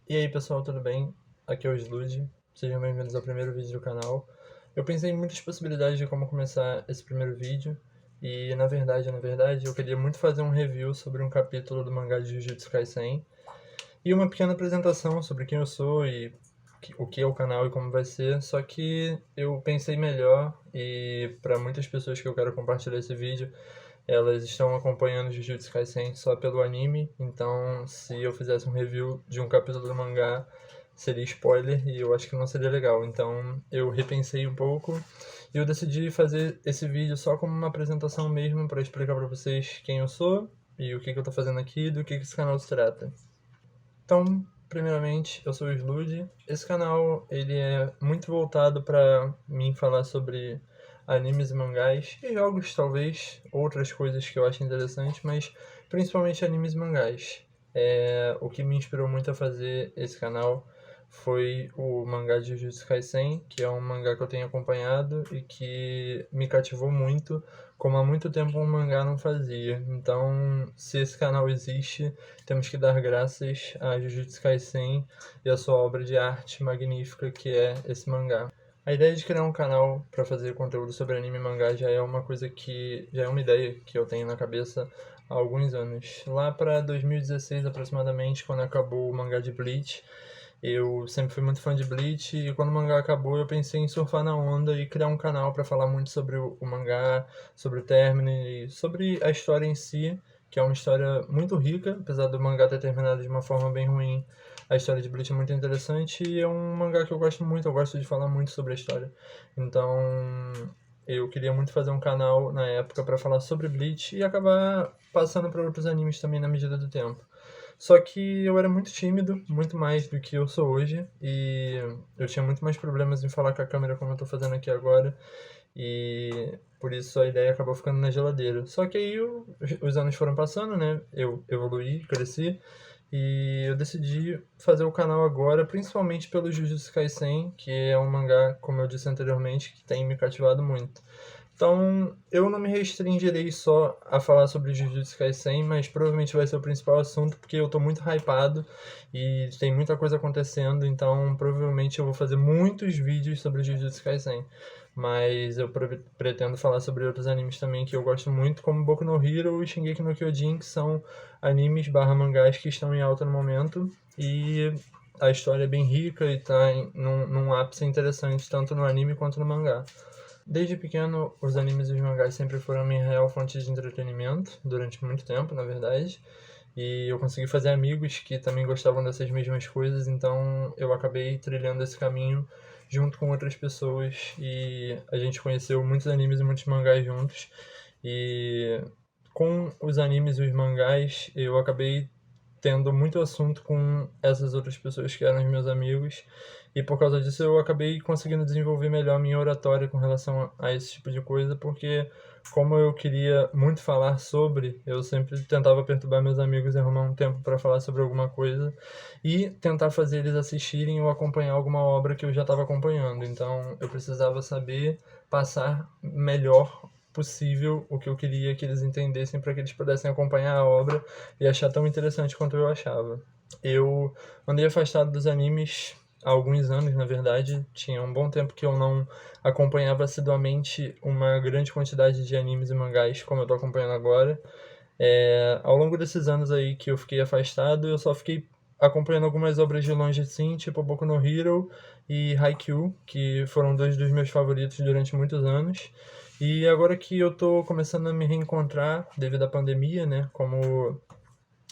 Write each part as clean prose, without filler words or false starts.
E aí pessoal, tudo bem? Aqui é o Slude, sejam bem-vindos ao primeiro vídeo do canal. Eu pensei em muitas possibilidades de como começar esse primeiro vídeo e na verdade, eu queria muito fazer um review sobre um capítulo do mangá de Jujutsu Kaisen e uma pequena apresentação sobre quem eu sou e o que é o canal e como vai ser, só que eu pensei melhor e para muitas pessoas que eu quero compartilhar esse vídeo, elas estão acompanhando Jujutsu Kaisen só pelo anime, então se eu fizesse um review de um capítulo do mangá, seria spoiler e eu acho que não seria legal. Então eu repensei um pouco e eu decidi fazer esse vídeo só como uma apresentação mesmo para explicar para vocês quem eu sou e o que eu tô fazendo aqui e do que esse canal se trata. Então, primeiramente, eu sou o Slude. Esse canal ele é muito voltado para mim falar sobre animes e mangás e jogos, talvez, outras coisas que eu acho interessantes, mas principalmente animes e mangás. O que me inspirou muito a fazer esse canal foi o mangá de Jujutsu Kaisen, que é um mangá que eu tenho acompanhado e que me cativou muito, como há muito tempo um mangá não fazia. Então, se esse canal existe, temos que dar graças a Jujutsu Kaisen e a sua obra de arte magnífica que é esse mangá. A ideia de criar um canal para fazer conteúdo sobre anime e mangá já é uma coisa que já é uma ideia que eu tenho na cabeça há alguns anos. Lá para 2016 aproximadamente, quando acabou o mangá de Bleach, eu sempre fui muito fã de Bleach e quando o mangá acabou eu pensei em surfar na onda e criar um canal para falar muito sobre o mangá, sobre o término e sobre a história em si, que é uma história muito rica, apesar do mangá ter terminado de uma forma bem ruim. A história de Bleach é muito interessante e é um mangá que eu gosto muito, eu gosto de falar muito sobre a história. Então, eu queria muito fazer um canal na época para falar sobre Bleach e acabar passando para outros animes também na medida do tempo. Só que eu era muito tímido, muito mais do que eu sou hoje, e eu tinha muito mais problemas em falar com a câmera como eu tô fazendo aqui agora, e por isso a ideia acabou ficando na geladeira. Só que aí os anos foram passando, né? Eu evoluí, cresci, e eu decidi fazer o canal agora, principalmente pelo Jujutsu Kaisen, que é um mangá, como eu disse anteriormente, que tem me cativado muito. Então, eu não me restringirei só a falar sobre Jujutsu Kaisen, mas provavelmente vai ser o principal assunto, porque eu tô muito hypado e tem muita coisa acontecendo, então provavelmente eu vou fazer muitos vídeos sobre Jujutsu Kaisen. Mas eu pretendo falar sobre outros animes também que eu gosto muito, como Boku no Hero e Shingeki no Kyojin, que são animes barra mangás que estão em alta no momento, e a história é bem rica e tá num ápice interessante, tanto no anime quanto no mangá. Desde pequeno, os animes e os mangás sempre foram a minha real fonte de entretenimento, durante muito tempo, na verdade. E eu consegui fazer amigos que também gostavam dessas mesmas coisas, então eu acabei trilhando esse caminho junto com outras pessoas e a gente conheceu muitos animes e muitos mangás juntos. E com os animes e os mangás, eu acabei tendo muito assunto com essas outras pessoas que eram os meus amigos, e por causa disso eu acabei conseguindo desenvolver melhor a minha oratória com relação a esse tipo de coisa, porque como eu queria muito falar sobre, eu sempre tentava perturbar meus amigos e arrumar um tempo para falar sobre alguma coisa e tentar fazer eles assistirem ou acompanhar alguma obra que eu já estava acompanhando. Então eu precisava saber passar melhor possível o que eu queria que eles entendessem para que eles pudessem acompanhar a obra e achar tão interessante quanto eu achava. Eu andei afastado dos animes há alguns anos, na verdade. Tinha um bom tempo que eu não acompanhava assiduamente uma grande quantidade de animes e mangás como eu tô acompanhando agora. Ao longo desses anos aí que eu fiquei afastado, eu só fiquei acompanhando algumas obras de longe assim, tipo Boku no Hero e Haikyuu, que foram dois dos meus favoritos durante muitos anos. E agora que eu tô começando a me reencontrar devido à pandemia, né, como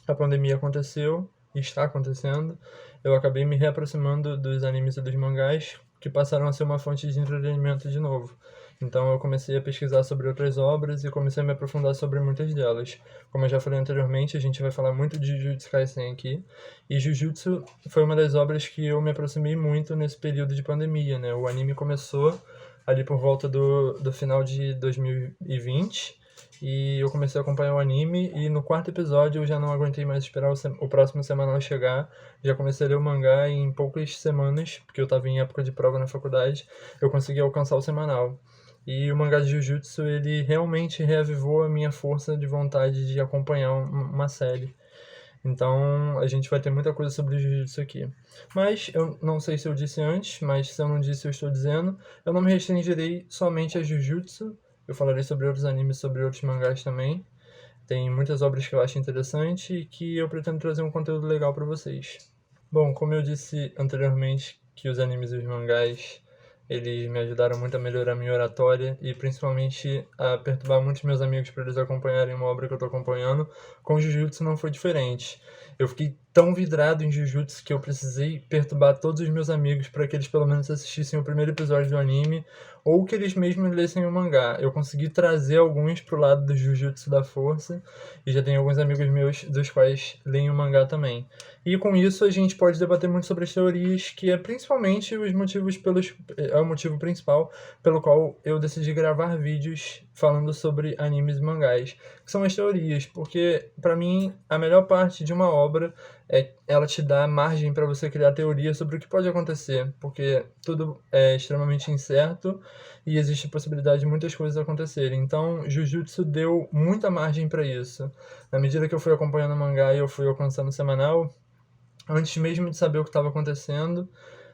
a pandemia aconteceu e está acontecendo, eu acabei me reaproximando dos animes e dos mangás, que passaram a ser uma fonte de entretenimento de novo. Então eu comecei a pesquisar sobre outras obras e comecei a me aprofundar sobre muitas delas. Como eu já falei anteriormente, a gente vai falar muito de Jujutsu Kaisen aqui, e Jujutsu foi uma das obras que eu me aproximei muito nesse período de pandemia, né? O anime começou ali por volta do final de 2020, e eu comecei a acompanhar o anime, e no quarto episódio eu já não aguentei mais esperar o próximo semanal chegar. Já comecei a ler o mangá e em poucas semanas, porque eu estava em época de prova na faculdade, eu consegui alcançar o semanal. E o mangá de Jujutsu, ele realmente reavivou a minha força de vontade de acompanhar uma série. Então a gente vai ter muita coisa sobre Jujutsu aqui. Mas eu não sei se eu disse antes, mas se eu não disse eu estou dizendo, eu não me restringirei somente a Jujutsu. Eu falarei sobre outros animes, sobre outros mangás também. Tem muitas obras que eu acho interessante e que eu pretendo trazer um conteúdo legal para vocês. Bom, como eu disse anteriormente, que os animes e os mangás, eles me ajudaram muito a melhorar minha oratória e principalmente a perturbar muitos meus amigos para eles acompanharem uma obra que eu tô acompanhando. Com Jujutsu não foi diferente. Eu fiquei tão vidrado em Jujutsu que eu precisei perturbar todos os meus amigos para que eles pelo menos assistissem o primeiro episódio do anime ou que eles mesmos lessem o mangá. Eu consegui trazer alguns pro lado do Jujutsu da força e já tenho alguns amigos meus dos quais leem o mangá também. E com isso a gente pode debater muito sobre as teorias, que é principalmente os motivos é o motivo principal pelo qual eu decidi gravar vídeos falando sobre animes e mangás, que são as teorias, porque para mim a melhor parte de uma obra é ela te dá margem para você criar teoria sobre o que pode acontecer, porque tudo é extremamente incerto e existe a possibilidade de muitas coisas acontecerem. Então, Jujutsu deu muita margem para isso. Na medida que eu fui acompanhando o mangá e eu fui alcançando o semanal, antes mesmo de saber o que estava acontecendo,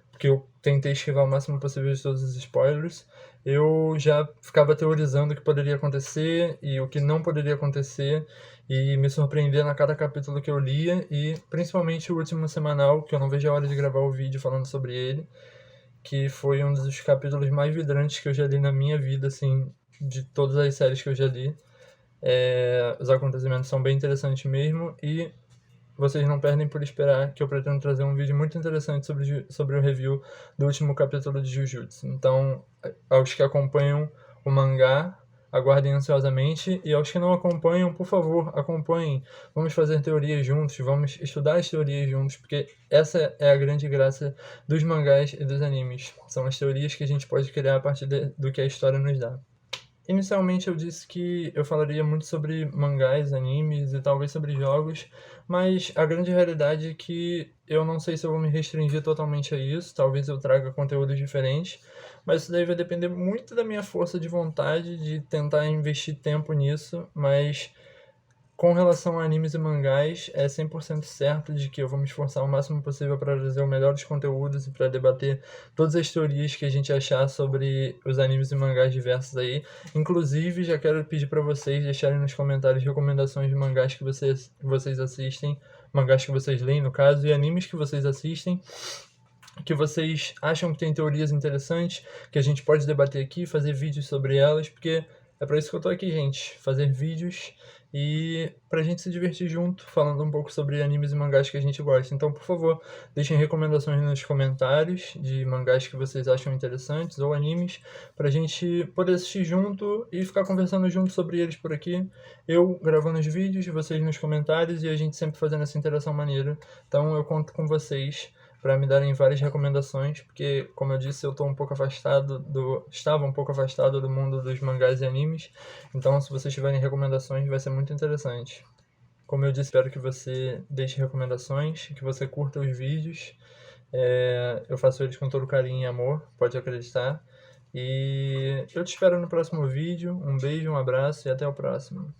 porque eu tentei esquivar o máximo possível de todos os spoilers, eu já ficava teorizando o que poderia acontecer e o que não poderia acontecer e me surpreendendo a cada capítulo que eu lia e principalmente o último semanal, que eu não vejo a hora de gravar o vídeo falando sobre ele, que foi um dos capítulos mais vidrantes que eu já li na minha vida, assim, de todas as séries que eu já li. Os acontecimentos são bem interessantes mesmo e vocês não perdem por esperar que eu pretendo trazer um vídeo muito interessante sobre o review do último capítulo de Jujutsu. Então, aos que acompanham o mangá, aguardem ansiosamente. E aos que não acompanham, por favor, acompanhem. Vamos fazer teorias juntos, vamos estudar as teorias juntos, porque essa é a grande graça dos mangás e dos animes. São as teorias que a gente pode criar a partir do que a história nos dá. Inicialmente eu disse que eu falaria muito sobre mangás, animes e talvez sobre jogos, mas a grande realidade é que eu não sei se eu vou me restringir totalmente a isso, talvez eu traga conteúdos diferentes, mas isso daí vai depender muito da minha força de vontade de tentar investir tempo nisso, mas com relação a animes e mangás, é 100% certo de que eu vou me esforçar o máximo possível para trazer o melhor dos conteúdos e para debater todas as teorias que a gente achar sobre os animes e mangás diversos aí. Inclusive, já quero pedir para vocês deixarem nos comentários recomendações de mangás que vocês assistem, mangás que vocês leem, no caso, e animes que vocês assistem, que vocês acham que tem teorias interessantes, que a gente pode debater aqui, fazer vídeos sobre elas, porque é para isso que eu tô aqui, gente, fazer vídeos e pra gente se divertir junto, falando um pouco sobre animes e mangás que a gente gosta. Então, por favor, deixem recomendações nos comentários de mangás que vocês acham interessantes ou animes, pra gente poder assistir junto e ficar conversando junto sobre eles por aqui. Eu gravando os vídeos, vocês nos comentários e a gente sempre fazendo essa interação maneira. Então, eu conto com vocês para me darem várias recomendações, porque, como eu disse, eu tô um pouco estava um pouco afastado do mundo dos mangás e animes, então se vocês tiverem recomendações vai ser muito interessante. Como eu disse, espero que você deixe recomendações, que você curta os vídeos, eu faço eles com todo carinho e amor, pode acreditar, e eu te espero no próximo vídeo, um beijo, um abraço e até o próximo.